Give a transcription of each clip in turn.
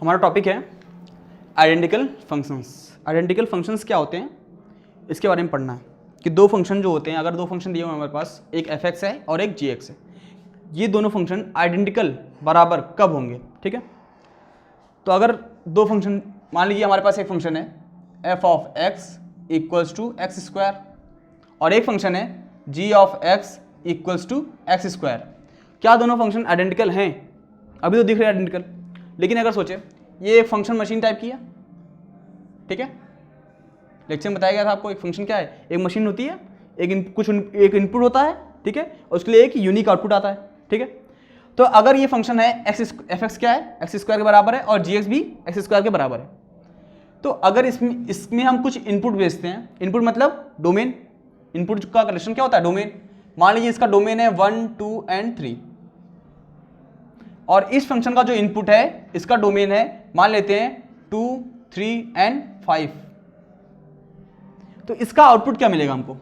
हमारा टॉपिक है identical functions. Identical functions क्या होते हैं इसके बारे में पढ़ना है कि दो फंक्शन जो होते हैं, अगर दो फंक्शन दिए हुए हैं हमारे पास, एक f(x) है और एक g(x) है, ये दोनों फंक्शन आइडेंटिकल बराबर कब होंगे। ठीक है, तो अगर दो फंक्शन, मान लीजिए हमारे पास एक फंक्शन है f(x) = x² और एक फंक्शन है g(x) = x²। क्या दोनों फंक्शन आइडेंटिकल हैं? अभी तो दिख रहे हैं आइडेंटिकल, लेकिन अगर सोचे ये एक फंक्शन मशीन टाइप की है। ठीक है, लेक्चर में बताया गया था आपको एक फंक्शन क्या है, एक मशीन होती है, एक इनपुट होता है। ठीक है, और उसके लिए एक यूनिक आउटपुट आता है। ठीक है, तो अगर ये फंक्शन है f(x) क्या है, x² के बराबर है और g(x) भी x² के बराबर है, तो अगर इसमें हम कुछ इनपुट भेजते हैं, इनपुट मतलब डोमेन, इनपुट का कलेक्शन क्या होता है, डोमेन। मान लीजिए इसका डोमेन है 1, 2 एंड 3 और इस फंक्शन का जो इनपुट है इसका डोमेन है, मान लेते हैं 2, 3 एंड 5। तो इसका आउटपुट क्या मिलेगा हमको,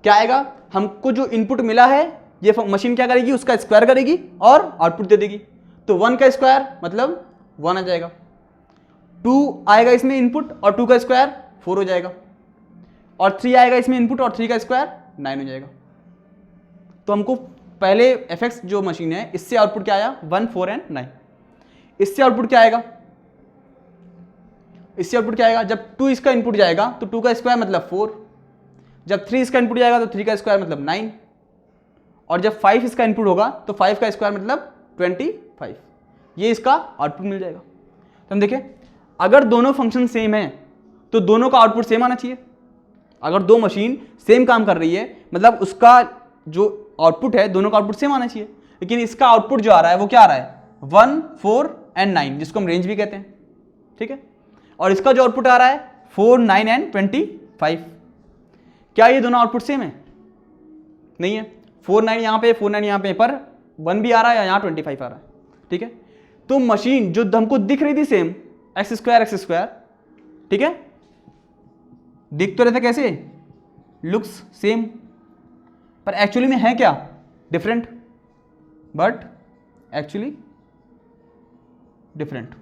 क्या आएगा, हमको जो इनपुट मिला है ये मशीन क्या करेगी, उसका स्क्वायर करेगी और आउटपुट दे देगी। तो 1 का स्क्वायर मतलब 1 आ जाएगा, 2 आएगा इसमें इनपुट और 2 का स्क्वायर 4 हो जाएगा, और 3 आएगा इसमें इनपुट और 3 का स्क्वायर 9 हो जाएगा। तो हमको पहले f(x) जो मशीन है इससे आउटपुट क्या आया, 1, 4 एंड 9। इससे आउटपुट क्या आएगा, इससे आउटपुट क्या आएगा, जब 2 इसका इनपुट जाएगा तो 2 का स्क्वायर मतलब 4, जब 3 इसका इनपुट जाएगा तो 3 का स्क्वायर मतलब 9, और जब 5 इसका इनपुट होगा तो 5 का स्क्वायर मतलब 25। ये इसका आउटपुट मिल जाएगा। तो हम देखें, अगर दोनों फंक्शन सेम है तो दोनों का आउटपुट सेम आना चाहिए। अगर दो मशीन सेम काम कर रही है मतलब उसका जो आउटपुट है दोनों का आउटपुट सेम आना चाहिए, लेकिन इसका आउटपुट जो आ रहा है वो क्या आ रहा है, 1, 4 एंड 9, जिसको हम रेंज भी कहते हैं। ठीक है, और इसका जो आउटपुट आ रहा है 4, 9 एंड 25। क्या ये दोनों आउटपुट सेम है? नहीं है। 4, 9 यहाँ पे, 4, 9 यहाँ पे, पर 1 भी आ रहा है या यहाँ 25 आ रहा है। ठीक है, तो मशीन जो हमको दिख रही थी सेम, x², ठीक है, दिख तो रहे थे कैसे, लुक्स सेम, पर एक्चुअली में है क्या, डिफरेंट, बट एक्चुअली डिफरेंट।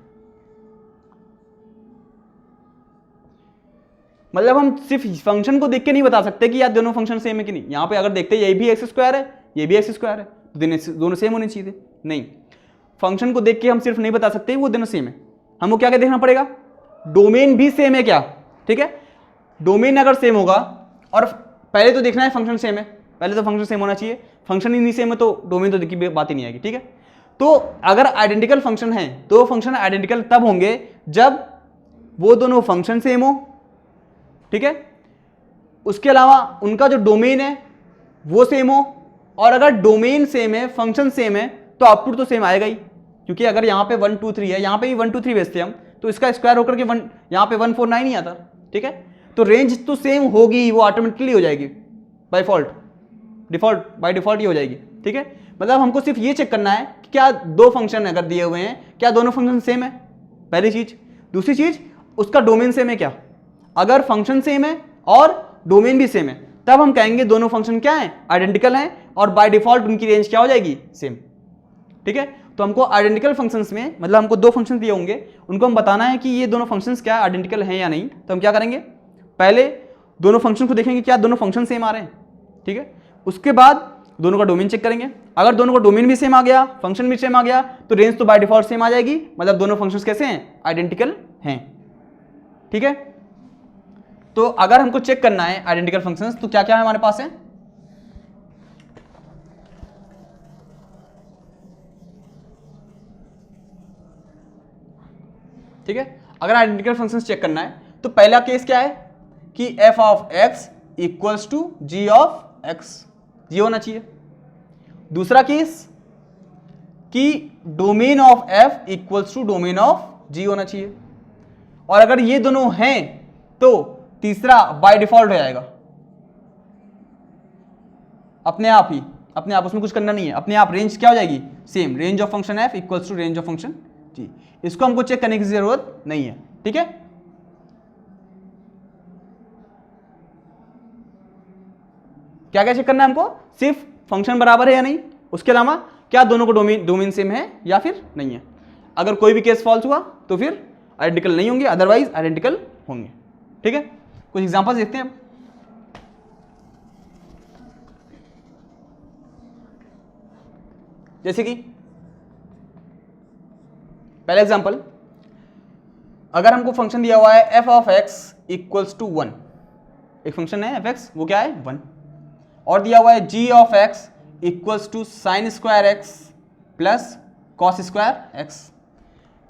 मतलब हम सिर्फ फंक्शन को देख के नहीं बता सकते कि यार दोनों फंक्शन सेम है कि नहीं। यहां पे अगर देखते ये भी x² है, ये भी x² है, तो दोनों सेम होने चाहिए थे। नहीं, फंक्शन को देख के हम सिर्फ नहीं बता सकते वो दोनों सेम है, हमको क्या क्या देखना पड़ेगा, डोमेन भी सेम है क्या। ठीक है, डोमेन अगर सेम होगा, और पहले तो देखना है फंक्शन सेम है, पहले तो फंक्शन सेम होना चाहिए, फंक्शन ही नहीं सेम है तो डोमेन तो देखी बात ही नहीं आएगी। ठीक है, तो अगर आइडेंटिकल फंक्शन है तो फंक्शन आइडेंटिकल तब होंगे जब वो दोनों फंक्शन सेम हो। ठीक है, उसके अलावा उनका जो डोमेन है वो सेम हो, और अगर डोमेन सेम है, फंक्शन सेम है, तो आउटपुट तो सेम आएगा ही, क्योंकि अगर यहाँ पे 1, 2, 3 है, यहाँ पे भी 1, 2, 3 भेजते हम, तो इसका स्क्वायर होकर के यहाँ पे 1, 4, 9 ही आता। ठीक है, तो रेंज तो सेम होगी, वो ऑटोमेटिकली हो जाएगी बाय डिफॉल्ट ही हो जाएगी। ठीक है, मतलब हमको सिर्फ ये चेक करना है कि क्या दो फंक्शन अगर दिए हुए हैं, क्या दोनों फंक्शन सेम है, पहली चीज। दूसरी चीज, उसका डोमेन सेम है क्या। अगर फंक्शन सेम है और डोमेन भी सेम है तब हम कहेंगे दोनों फंक्शन क्या है, आइडेंटिकल हैं, और बाय डिफॉल्ट उनकी रेंज क्या हो जाएगी, सेम। ठीक है, तो हमको आइडेंटिकल फंक्शंस में, मतलब हमको दो फंक्शन दिए होंगे, उनको हम बताना है कि ये दोनों फंक्शंस क्या आइडेंटिकल हैं या नहीं। तो हम क्या करेंगे, पहले दोनों फंक्शन को देखेंगे क्या दोनों फंक्शन सेम आ रहे हैं। ठीक है, उसके बाद दोनों का डोमेन चेक करेंगे, अगर दोनों का डोमेन भी सेम आ गया, फंक्शन भी सेम आ गया, तो रेंज तो बाय डिफॉल्ट सेम आ जाएगी, मतलब दोनों फंक्शंस कैसे हैं, आइडेंटिकल हैं। ठीक है, तो अगर हमको चेक करना है आइडेंटिकल फंक्शंस तो क्या क्या है हमारे पास है, ठीक है, अगर आइडेंटिकल फंक्शंस चेक करना है तो पहला केस क्या है कि f(x) = g(x), ये होना चाहिए। दूसरा केस कि domain of f = domain of g होना चाहिए, और अगर ये दोनों हैं तो तीसरा बाय डिफॉल्ट हो जाएगा, अपने आप उसमें कुछ करना नहीं है, अपने आप रेंज क्या हो जाएगी, same. Range of function f = range of function g, इसको हमको चेक करने की जरूरत नहीं है। ठीक है, क्या क्या चेक करना है हमको, सिर्फ फंक्शन बराबर है या नहीं, उसके अलावा क्या दोनों को डोमेन सेम है या फिर नहीं है। अगर कोई भी केस फॉल्स हुआ तो फिर आइडेंटिकल नहीं होंगे, अदरवाइज आइडेंटिकल होंगे। ठीक है, कुछ एग्जांपल्स देखते हैं अब। जैसे कि पहला एग्जांपल, अगर हमको फंक्शन दिया हुआ है f of x equals to 1, एक फंक्शन है f(x), वो क्या है 1, और दिया हुआ है g of x equals to sine square x plus cos square x.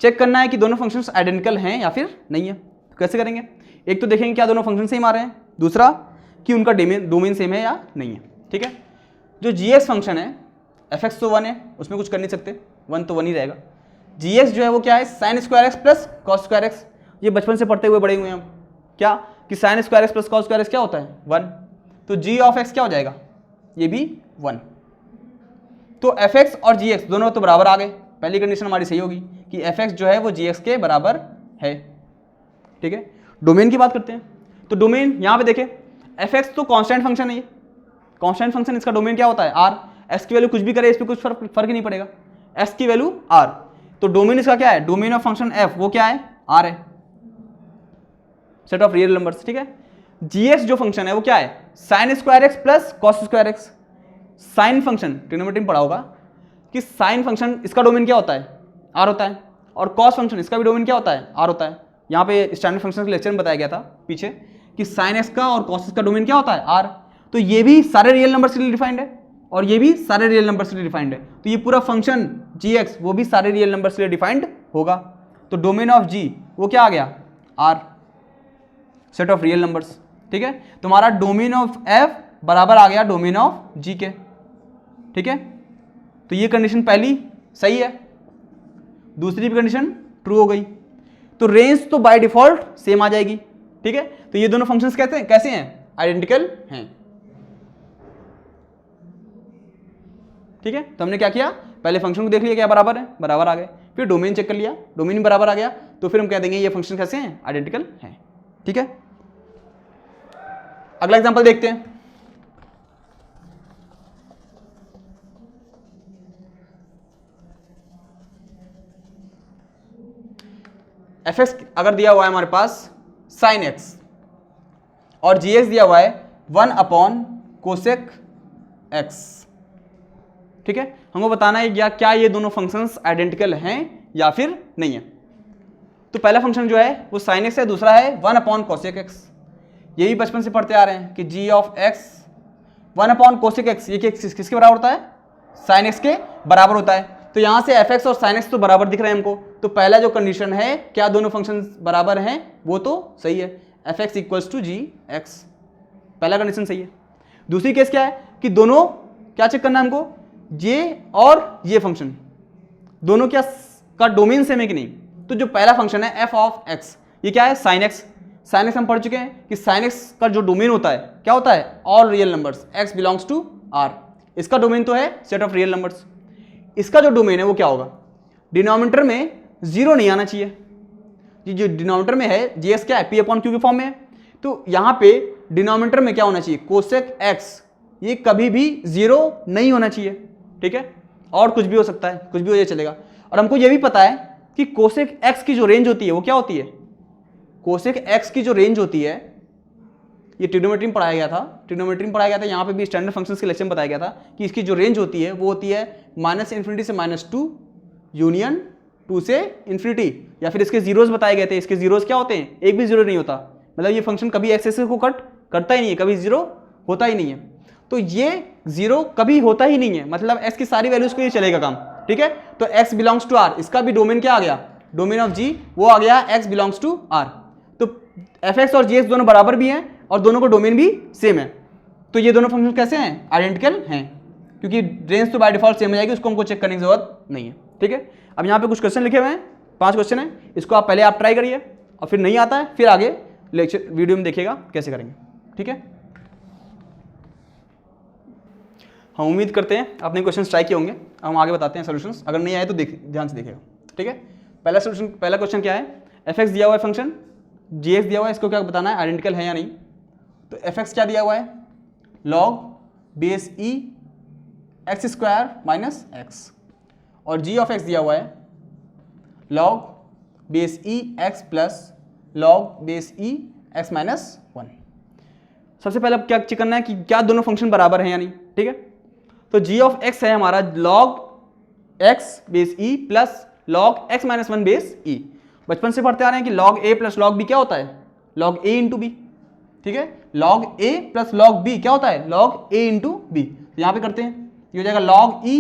Check करना है कि दोनों फंक्शंस आइडेंटिकल हैं या फिर नहीं है। तो कैसे करेंगे, एक तो देखेंगे क्या दोनों फंक्शन सेम आ रहे हैं, दूसरा कि उनका डोमेन सेम है या नहीं है। ठीक है, जो gx फंक्शन है, f(x) तो 1 है, उसमें कुछ कर नहीं सकते, 1 तो 1 ही रहेगा। gx जो है वो क्या है, sign square x plus cos square x. ये बचपन से पढ़ते हुए बड़े हुए हैं हम, क्या कि sign square x plus cos square x क्या होता है 1, तो g ऑफ x क्या हो जाएगा, ये भी 1। तो fx और gx दोनों तो बराबर आ गए, पहली कंडीशन हमारी सही होगी कि fx जो है वो gx के बराबर है। ठीक है, डोमेन की बात करते हैं। तो डोमेन यहाँ पे देखें, fx तो कांस्टेंट फंक्शन है, ये कांस्टेंट फंक्शन, इसका डोमेन क्या होता है r, x की वैल्यू कुछ भी करे इस पर कुछ फर्क ही नहीं पड़ेगा, x की वैल्यू r। तो डोमेन इसका क्या है, डोमेन ऑफ फंक्शन f वो क्या है, r है, सेट ऑफ रियल नंबर्स। ठीक है, gx जो फंक्शन है वो क्या है, sign square x plus cos square x. Sine function trigonometry में पढ़ा होगा कि साइन फंक्शन इसका डोमेन क्या होता है, r होता है, और कॉस फंक्शन इसका भी डोमेन क्या होता है, r होता है। यहाँ पे स्टैंडर्ड फंक्शन के लेक्चर में बताया गया था पीछे कि साइन एक्स का और कॉस का डोमेन क्या होता है, r। तो ये भी सारे रियल नंबर के लिए डिफाइंड है और ये भी सारे रियल नंबर के लिए डिफाइंड है, तो ये पूरा फंक्शन gx वो भी सारे रियल नंबर के लिए डिफाइंड होगा। तो डोमेन ऑफ g वो क्या आ गया, r, set of real numbers. ठीक है, तुम्हारा डोमेन ऑफ f बराबर आ गया डोमेन ऑफ g के। ठीक है, तो ये कंडीशन पहली सही है, दूसरी भी कंडीशन ट्रू हो गई, तो रेंज तो बाय डिफॉल्ट सेम आ जाएगी। ठीक है, तो ये दोनों फंक्शंस कैसे हैं, आइडेंटिकल हैं। ठीक है, तो हमने क्या किया, पहले फंक्शन को देख लिया क्या बराबर है, बराबर आ गए, फिर डोमेन चेक कर लिया, डोमेन भी बराबर आ गया, तो फिर हम कह देंगे ये फंक्शन कैसे हैं, आइडेंटिकल हैं। ठीक है, अगला एग्जांपल देखते हैं। fx अगर दिया हुआ है हमारे पास साइन x और gx दिया हुआ है 1 अपॉन कोसेक x। ठीक है, हमको बताना है या क्या ये दोनों फंक्शंस आइडेंटिकल हैं या फिर नहीं है। तो पहला फंक्शन जो है वो साइन x है, दूसरा है 1 अपॉन कोसेक x। ये भी बचपन से पढ़ते आ रहे हैं कि g of x 1 upon cosec x ये किसके बराबर होता है, साइन x के बराबर होता है। तो यहां से fx और sin x तो बराबर दिख रहे हैं हमको, तो पहला जो कंडीशन है क्या दोनों फंक्शन बराबर हैं वो तो सही है, fx इक्वल्स टू gx, पहला कंडीशन सही है। दूसरी केस क्या है कि दोनों क्या चेक करना है हमको, ये और ये फंक्शन दोनों क्या का डोमेन सेम है कि नहीं। तो जो पहला फंक्शन है f ऑफ x ये क्या है, sin x। sin x हम पढ़ चुके हैं कि sin x का जो डोमेन होता है क्या होता है, all real numbers, x belongs to r। इसका डोमेन तो है सेट ऑफ रियल नंबर्स। इसका जो डोमेन है वो क्या होगा, डिनोमिनेटर में जीरो नहीं आना चाहिए। ये जो डिनोमिनेटर में है gx क्या है, p अपॉन q के फॉर्म में है, तो यहाँ पे डिनोमिनेटर में क्या होना चाहिए, कोसेक x, ये कभी भी जीरो नहीं होना चाहिए। ठीक है, और कुछ भी हो सकता है, कुछ भी हो जाए चलेगा। और हमको ये भी पता है कि कोसेक x की जो रेंज होती है वो क्या होती है, कोसेक x की जो रेंज होती है, ये ट्रिग्नोमेट्री में पढ़ाया गया था, ट्रिग्नोमेट्री में पढ़ाया गया था, यहाँ पे भी स्टैंडर्ड फंक्शंस के लेक्चर में बताया गया था कि इसकी जो रेंज होती है वो होती है -∞ से -2 यूनियन 2 से इन्फिनिटी, या फिर इसके जीरोस बताए गए थे। इसके जीरोस क्या होते हैं, एक भी जीरो नहीं होता, मतलब ये फंक्शन कभी एक्स को कट करता ही नहीं है, कभी जीरो होता ही नहीं है। तो ये जीरो कभी होता ही नहीं है, मतलब एक्स की सारी वैल्यूज को ये चलेगा काम। ठीक है, तो x बिलोंग्स टू r, इसका भी डोमेन क्या आ गया, डोमेन ऑफ g वो आ गया x बिलोंग्स टू r। तो fx और gx दोनों बराबर भी हैं और दोनों को डोमेन भी सेम है, तो ये दोनों फंक्शन कैसे हैं, आइडेंटिकल हैं, क्योंकि रेंज तो बाय डिफॉल्ट सेम हो जाएगी, उसको हमको चेक करने की जरूरत नहीं है। ठीक है, अब यहाँ पे कुछ क्वेश्चन लिखे हुए हैं, 5 क्वेश्चन है, इसको आप पहले आप ट्राई करिए और फिर नहीं आता है फिर आगे लेक्चर वीडियो में देखिएगा कैसे करेंगे। ठीक है, हम उम्मीद करते हैं आपने क्वेश्चन ट्राई किए होंगे, हम आगे बताते हैं सॉल्यूशंस, अगर नहीं आए तो ध्यान से देखिएगा। ठीक है, पहला क्वेश्चन क्या है, fx दिया हुआ है फंक्शन, gx दिया हुआ है, इसको क्या बताना है, आइडेंटिकल है या नहीं। तो fx क्या दिया हुआ है, log base e x² - x, और g ऑफ x दिया हुआ है log बेस ई एक्स प्लस log बेस ई एक्स माइनस 1। सबसे पहले अब क्या चेक करना है कि क्या दोनों फंक्शन बराबर हैं या नहीं, ठीक है। तो g ऑफ x है हमारा log x base e plus log x minus 1 base e। बचपन से पढ़ते आ रहे हैं कि log a plus log b क्या होता है, log a इंटू बी, ठीक है। log a plus log b क्या होता है, log a इंटू बी। तो यहाँ पे करते हैं, ये हो जाएगा log e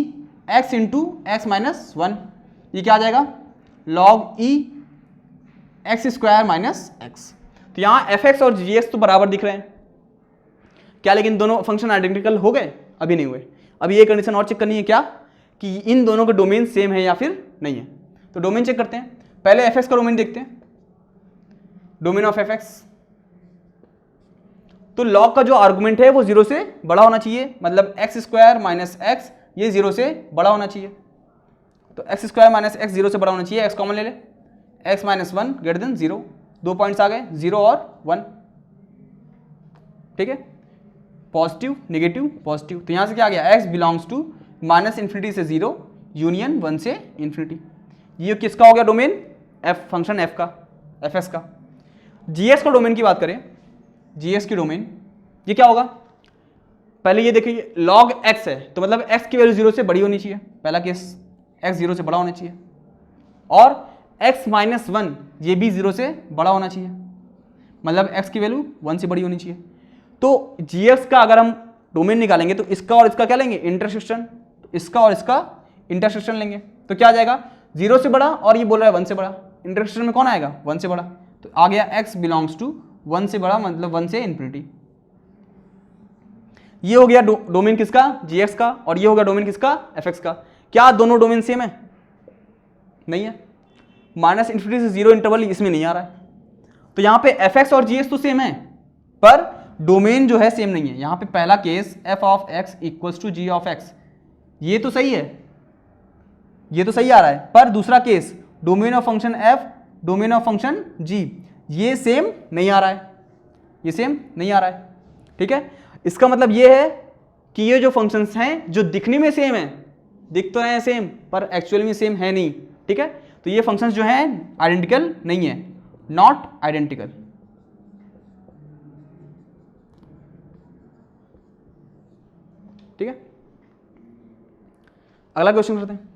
x into x minus 1, ये क्या आ जाएगा log e x square minus x. तो यहाँ एफ एक्स और जी एक्स तो बराबर दिख रहे हैं क्या, लेकिन दोनों फंक्शन आइडेंटिकल हो गए, अभी नहीं हुए। अभी ये कंडीशन और चेक करनी है क्या, कि इन दोनों का डोमेन सेम है या फिर नहीं है। तो डोमेन चेक करते हैं, पहले एफ एक्स का डोमेन देखते हैं, डोमेन ऑफ एफ एक्स। तो लॉग का जो आर्गुमेंट है वो 0 से बड़ा होना चाहिए, मतलब एक्स स्क्वायर माइनस एक्स ये 0 से बड़ा होना चाहिए। तो एक्स स्क्वायर माइनस एक्स 0 से बड़ा होना चाहिए, एक्स कॉमन ले ले, x minus 1 greater than 0, 2 points आ गए 0 और 1, ठीक है। पॉजिटिव नेगेटिव पॉजिटिव, तो यहाँ से क्या आ गया, x belongs to minus infinity से 0 यूनियन 1 से इन्फिनिटी। ये किसका हो गया डोमेन, f फंक्शन f का, fs का। gx का डोमेन की बात करें, gx की डोमेन ये क्या होगा, पहले ये देखिए log x है, तो मतलब x की वैल्यू 0 से बड़ी होनी चाहिए, पहला केस x 0 से बड़ा होना चाहिए, और x माइनस 1 ये भी 0 से बड़ा होना चाहिए, मतलब x की वैल्यू 1 से बड़ी होनी चाहिए। तो gx का अगर हम डोमेन निकालेंगे तो इसका और इसका क्या लेंगे, इंटरसेक्शन, तो इसका और इसका इंटरसेक्शन लेंगे, तो क्या आ जाएगा 0 से बड़ा, और ये बोल रहा है 1 से बड़ा, इंटरसेक्शन में कौन आएगा 1 से बड़ा, तो आ गया x बिलोंग्स टू 1 से बड़ा, मतलब 1 से इन्फिनिटी। ये हो गया डोमेन किसका, gx का, और ये हो गया डोमेन किसका, fx का। क्या दोनों डोमेन सेम है, नहीं है, माइनस इन्फिनिटी से 0 इंटरवल इसमें नहीं आ रहा है। तो यहाँ पे fx और gx तो सेम है, पर डोमेन जो है सेम नहीं है। यहाँ पे पहला case f of x equals to g of x, ये तो सही है, ये तो सही आ रहा है, पर दूसरा case domain of function f domain of function g, ये सेम नहीं आ रहा है, ये सेम नहीं आ रहा है, ठीक है। इसका मतलब ये है कि ये जो फंक्शंस हैं जो दिखने में सेम है, दिख तो रहे हैं सेम, पर एक्चुअली में सेम है नहीं, ठीक है। तो ये फंक्शंस जो हैं आइडेंटिकल नहीं है, नॉट आइडेंटिकल। ठीक है, अगला क्वेश्चन करते हैं।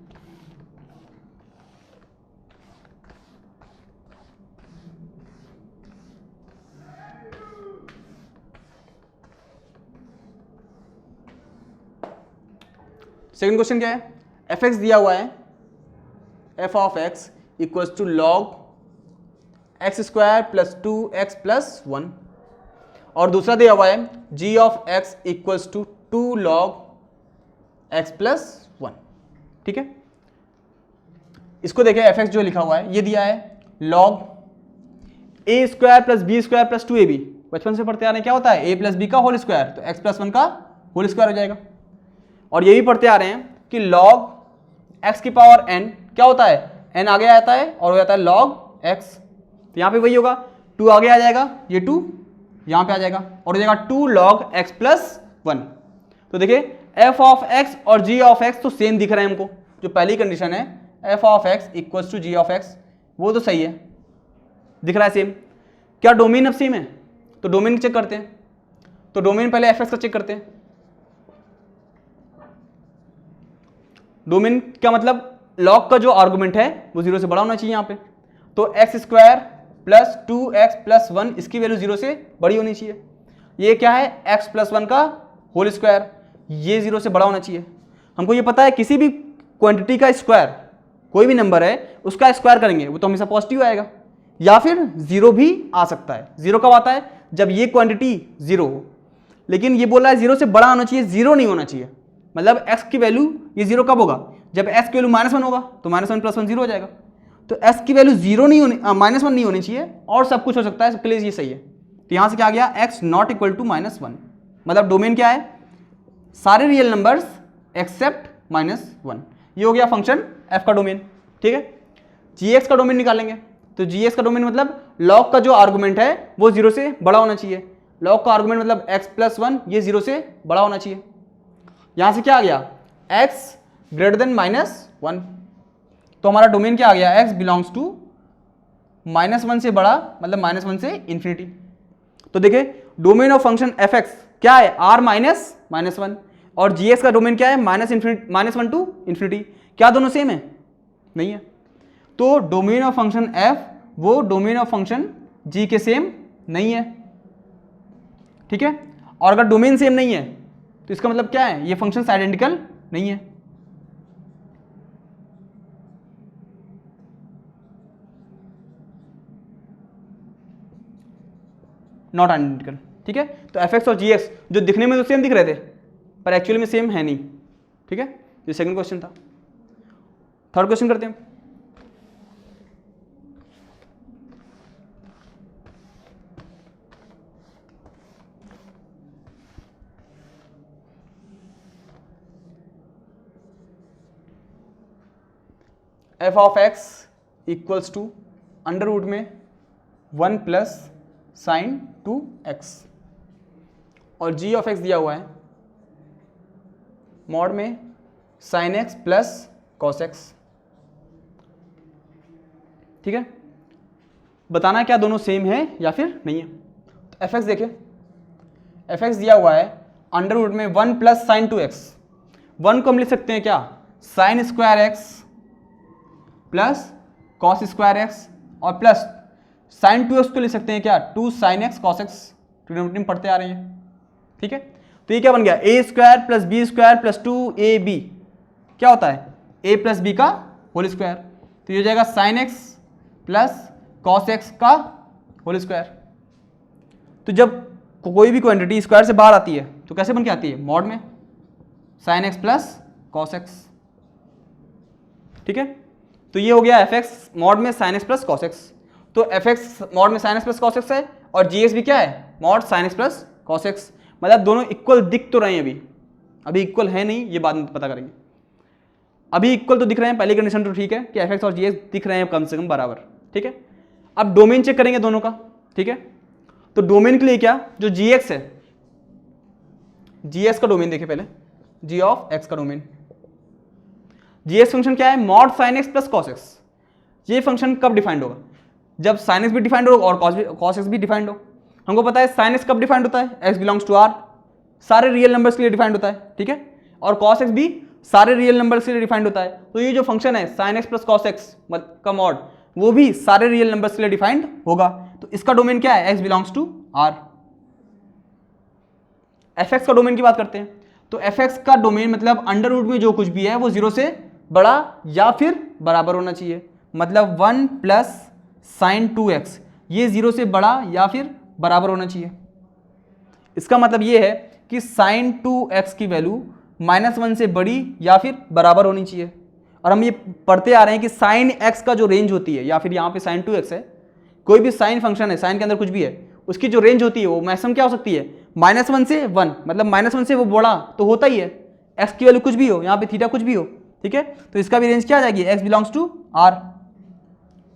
सेकंड क्वेश्चन क्या है, एफ एक्स दिया हुआ है, f of x equals to log x square plus 2x plus 1, और दूसरा दिया हुआ है g of x equals to 2 log x plus 1, ठीक है। इसको देखें, एफ एक्स जो लिखा हुआ है ये दिया है log a square plus b square plus 2ab, बचपन से पढ़ते आ रहे हैं क्या होता है a प्लस बी का होल स्क्वायर, तो x प्लस 1 का होल स्क्वायर हो जाएगा। और ये भी पढ़ते आ रहे हैं कि log x की पावर n क्या होता है, n आगे आता है और हो जाता है log x, तो यहाँ पे वही होगा, 2 आगे आ जाएगा, ये 2 यहाँ पे आ जाएगा और हो जाएगा 2 log x प्लस 1। तो देखिए f ऑफ x और g ऑफ x तो सेम दिख रहे हैं हमको, जो पहली कंडीशन है f of x equals to g of x वो तो सही है, दिख रहा है सेम। क्या डोमेन अब सेम है, तो डोमेन चेक करते हैं, तो डोमेन पहले f x का चेक करते हैं। डोमेन का मतलब लॉग का जो आर्गुमेंट है वो 0 से बड़ा होना चाहिए यहाँ पे, तो x square plus 2x plus 1 इसकी वैल्यू 0 से बड़ी होनी चाहिए। ये क्या है, x प्लस 1 का होल स्क्वायर, ये 0 से बड़ा होना चाहिए। हमको ये पता है किसी भी क्वांटिटी का स्क्वायर, कोई भी नंबर है उसका स्क्वायर करेंगे वो तो हमेशा पॉजिटिव आएगा, या फिर 0 भी आ सकता है। 0 कब आता है, जब ये क्वांटिटी 0 हो, लेकिन ये बोल रहा है 0 से बड़ा होना चाहिए, 0 नहीं होना चाहिए। मतलब x की वैल्यू ये 0 कब होगा, जब x की वैल्यू -1 होगा, तो -1 प्लस 1 0 हो जाएगा। तो s की वैल्यू 0 नहीं होनी, -1 नहीं होनी चाहिए, और सब कुछ हो सकता है, सबके लिए ये सही है। तो यहाँ से क्या आ गया, x नॉट इक्वल टू -1, मतलब डोमेन क्या है, सारे रियल नंबर्स एक्सेप्ट -1। ये हो गया फंक्शन f का डोमेन, ठीक है। gx का डोमेन निकालेंगे, तो gx का डोमेन मतलब log का जो आर्गुमेंट है वो 0 से बड़ा होना चाहिए। log का आर्गुमेंट मतलब x प्लस 1 ये 0 से बड़ा होना चाहिए। यहाँ से क्या आ गया, x ग्रेटर देन -1, तो हमारा डोमेन क्या आ गया, x बिलोंग्स टू -1 से बड़ा, मतलब -1 से इन्फिनिटी। तो देखिए domain of function F x क्या है, r -1, और जी का डोमेन क्या है, -1 टू इन्फिनिटी। क्या दोनों सेम है, नहीं है। तो डोमेन ऑफ फंक्शन f वो डोमेन ऑफ फंक्शन g के सेम नहीं है, ठीक है। और अगर डोमेन सेम नहीं है तो इसका मतलब क्या है, ये फंक्शन आइडेंटिकल नहीं है। नॉट आइडेंटिकल, ठीक है। तो एफ एक्स और जी एक्स जो दिखने में तो सेम दिख रहे थे पर एक्चुअली में सेम है नहीं, ठीक है। ये सेकंड क्वेश्चन था। थर्ड क्वेश्चन करते हैं। F of x equals to under root में 1 प्लस साइन 2x, और जी ऑफ एक्स दिया हुआ है मॉड में sign x plus cos x, ठीक है। बताना क्या दोनों सेम है या फिर नहीं है। तो एफ एक्स देखिए, एफ एक्स दिया हुआ है अंडर रूट में 1 प्लस साइन 2x। 1 को हम लिख सकते हैं क्या, sign square x plus cos square x, और प्लस साइन 2x को लिख सकते हैं क्या, 2 sine x cos x. Trigonometry में पढ़ते आ रहे हैं, ठीक है। तो ये क्या बन गया, a square plus b square plus 2ab क्या होता है, a प्लस बी का होल स्क्वायर। तो ये हो जाएगा sine x plus cos x का होल स्क्वायर। तो जब कोई भी क्वांटिटी स्क्वायर से बाहर आती है तो कैसे बन के आती है, मॉड में sign x plus cos x, ठीक है। तो ये हो गया एफ एक्स मॉड में sign x plus cos x. तो एफ एक्स मॉड में sign x plus cos x है, और जी एक्स भी क्या है, mod sine x plus cos x. मतलब दोनों इक्वल दिख तो रहे हैं, अभी इक्वल है नहीं, ये बाद में पता करेंगे। अभी इक्वल तो दिख रहे हैं, पहली कंडीशन तो ठीक है कि एफ एक्स और जी एक्स दिख रहे हैं कम से कम बराबर, ठीक है। अब डोमेन चेक करेंगे दोनों का, ठीक है। तो डोमेन के लिए क्या, जो जी एक्स है, जी एक्स का डोमेन देखिए पहले, जी ऑफ एक्स का डोमेन, जी एक्स फंक्शन क्या है, mod sine x plus cos x. ये फंक्शन कब डिफाइंड होगा, जब साइन एक्स भी डिफाइंड हो और कॉस एक्स भी डिफाइंड हो। हमको पता है साइन एक्स कब डिफाइंड होता है, एक्स बिलोंग्स टू आर, सारे रियल नंबर्स के लिए डिफाइंड होता है, ठीक है। और कॉस एक्स भी सारे रियल नंबर्स के लिए डिफाइंड होता है। तो ये जो फंक्शन है sign x plus cos x का मॉड, वो भी सारे रियल नंबर्स के लिए डिफाइंड होगा। तो इसका डोमेन क्या है, x belongs to r. F x का डोमेन की बात करते हैं। तो एफ एक्स का डोमेन मतलब अंडर रूट में जो कुछ भी है वो 0 से बड़ा या फिर बराबर होना चाहिए। मतलब 1 प्लस साइन 2x ये 0 से बड़ा या फिर बराबर होना चाहिए। इसका मतलब ये है कि साइन 2x की वैल्यू -1 से बड़ी या फिर बराबर होनी चाहिए। और हम ये पढ़ते आ रहे हैं कि साइन x का जो रेंज होती है, या फिर यहाँ पे साइन 2x है, कोई भी साइन फंक्शन है, साइन के अंदर कुछ भी है, उसकी जो रेंज होती है वो मैक्सिमम क्या हो सकती है, -1 से 1, मतलब -1 से वो बड़ा तो होता ही है, x की वैल्यू कुछ भी हो, यहाँ पे थीटा कुछ भी हो, ठीक है। तो इसका भी रेंज क्या आ जाएगी, x बिलोंग्स टू r,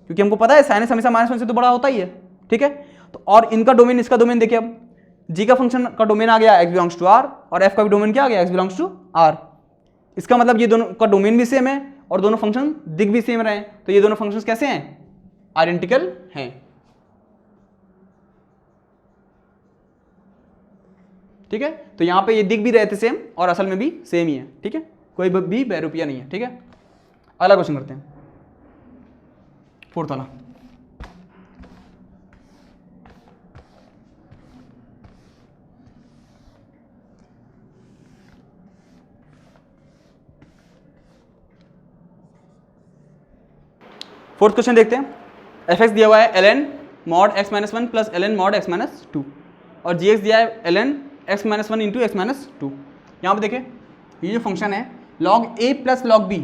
क्योंकि हमको पता है साइन हमेशा -1 से तो बड़ा होता ही है, ठीक है। तो और इनका डोमेन, इसका डोमेन देखिए, अब g का फंक्शन का डोमेन आ गया x बिलोंग्स टू r, और f का भी डोमेन क्या आ गया, x बिलोंग्स टू r। इसका मतलब ये दोनों का डोमेन भी सेम है और दोनों फंक्शन दिख भी सेम रहे हैं। तो ये दोनों फंक्शंस कैसे हैं, आइडेंटिकल हैं, ठीक है। तो यहां पे ये दिख भी रहे थे सेम और असल में भी सेम ही है, ठीक है, कोई भी बैरूपिया नहीं है, ठीक है। अगला क्वेश्चन करते हैं, फोर्थ वाला। फोर्थ क्वेश्चन देखते हैं। एफ एक्स दिया हुआ है ln mod x minus 1 plus ln mod x minus 2, और जी एक्स दिया है ln x minus 1 into x minus 2। यहाँ पे देखिए ये जो फंक्शन है log a plus log b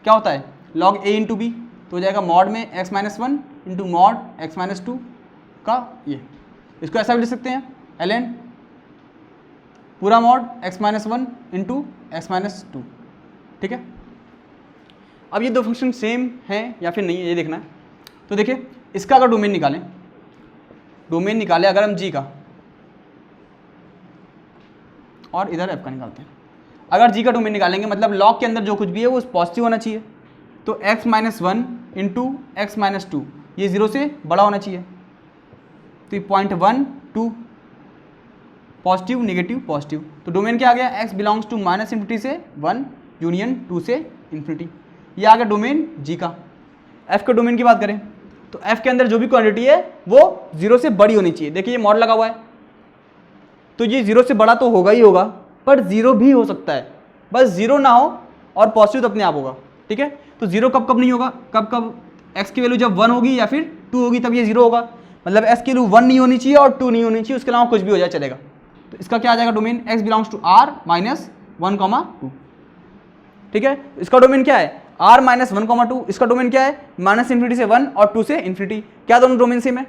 क्या होता है, log a इंटू बी, तो हो जाएगा मॉड में x minus 1 into mod x minus 2 का ये, इसको ऐसा भी लिख सकते हैं ln पूरा mod x minus 1 into x minus 2, ठीक है। अब ये दो फंक्शन सेम हैं या फिर नहीं है ये देखना है। तो देखिए इसका अगर डोमेन निकालें, डोमेन निकालें अगर हम g का, और इधर f का निकालते हैं। अगर g का डोमेन निकालेंगे मतलब log के अंदर जो कुछ भी है वो पॉजिटिव होना चाहिए, तो x minus one into x minus two, ये 0 से बड़ा होना चाहिए। तो ये 0.1 2 पॉजिटिव नेगेटिव पॉजिटिव, तो डोमेन क्या आ गया, x belongs to minus infinity से 1 यूनियन 2 से इन्फिनिटी। ये आ गया डोमेन g का। f के डोमेन की बात करें तो f के अंदर जो भी क्वांटिटी है वो 0 से बड़ी होनी चाहिए। देखिए ये मॉड लगा हुआ है, तो ये 0 से बड़ा तो होगा ही होगा, पर 0 भी हो सकता है, बस 0 ना हो और पॉजिटिव तो अपने आप होगा। ठीक है, तो 0 कब कब नहीं होगा, कब कब, x की वैल्यू जब 1 होगी या फिर 2 होगी तब ये 0 होगा। मतलब x की वैल्यू 1 नहीं होनी चाहिए और 2 नहीं होनी चाहिए, उसके अलावा कुछ भी हो जाए चलेगा। तो इसका क्या आ जाएगा domain, x belongs to r minus 1 2। ठीक है, इसका डोमेन क्या है, r माइनस 1 2। इसका डोमेन क्या है, माइनस इन्फिनिटी से 1 और 2 से इन्फिनिटी। क्या दोनों डोमेन सेम है,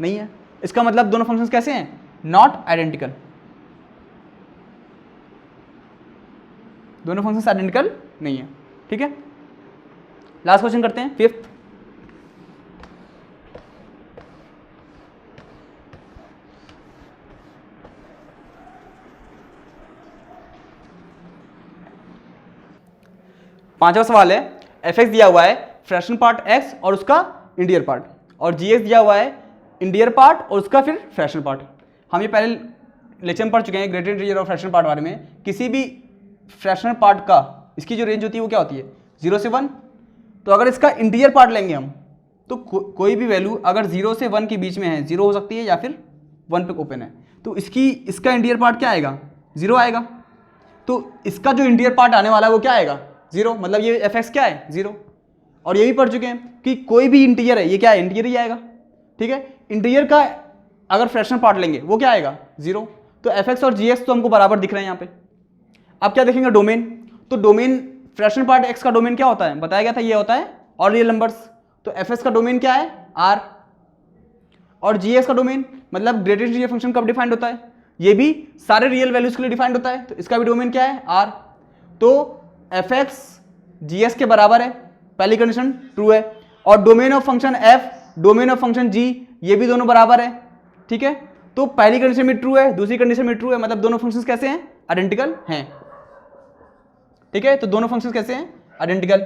नहीं है। इसका मतलब दोनों फंक्शंस कैसे हैं, नॉट आइडेंटिकल। दोनों फंक्शंस आइडेंटिकल नहीं है। ठीक है, लास्ट क्वेश्चन करते हैं, फिफ्थ। पांचवा सवाल है, एफ एक्स दिया हुआ है फ्रैक्शन पार्ट x और उसका इंटीजर पार्ट, और जी एक्स दिया हुआ है इंटीजर पार्ट और उसका फिर फ्रैक्शन पार्ट। हम ये पहले लेक्चर में पढ़ चुके हैं ग्रेटेड इंटीजर और फ्रैक्शन पार्ट बारे में। किसी भी फ्रैक्शनल पार्ट का इसकी जो रेंज होती है वो क्या होती है, 0 से 1। तो अगर इसका इंटीजर पार्ट लेंगे हम तो कोई भी वैल्यू अगर 0 से 1 के बीच में है, 0 हो सकती है या फिर 1 पे ओपन है, तो इसका इंटीजर पार्ट क्या आएगा, 0 आएगा। तो इसका जो इंटीजर पार्ट आने वाला है वो क्या आएगा, 0। मतलब ये एफ एक्स क्या है, 0। और ये भी पढ़ चुके हैं कि कोई भी इंटीजर है ये क्या है, इंटीजर ही आएगा। ठीक है, इंटीजर का अगर फ्रैक्शनल पार्ट लेंगे वो क्या आएगा, 0। तो एफ एक्स और जी एक्स तो हमको बराबर दिख रहे हैं यहाँ पे। अब क्या देखेंगे, डोमेन। तो डोमेन फ्रैक्शनल पार्ट एक्स का डोमेन क्या होता है, बताया गया था ये होता है और रियल नंबर्स। तो एफ एक्स का डोमेन क्या है, r। और जी एक्स का डोमेन मतलब ग्रेटेस्ट इंटीजर फंक्शन कब डिफाइंड होता है, ये भी सारे रियल वैल्यूज के लिए डिफाइंड होता है। तो इसका भी डोमेन क्या है, r। तो एफ एक्स जी एक्स के बराबर है, पहली कंडीशन ट्रू है। और domain of function f, domain of function g, ये भी दोनों बराबर है। ठीक है, तो पहली कंडीशन में ट्रू है, दूसरी कंडीशन में ट्रू है, मतलब दोनों फंक्शंस कैसे हैं, आइडेंटिकल हैं। ठीक है, तो दोनों फंक्शंस कैसे हैं, आइडेंटिकल।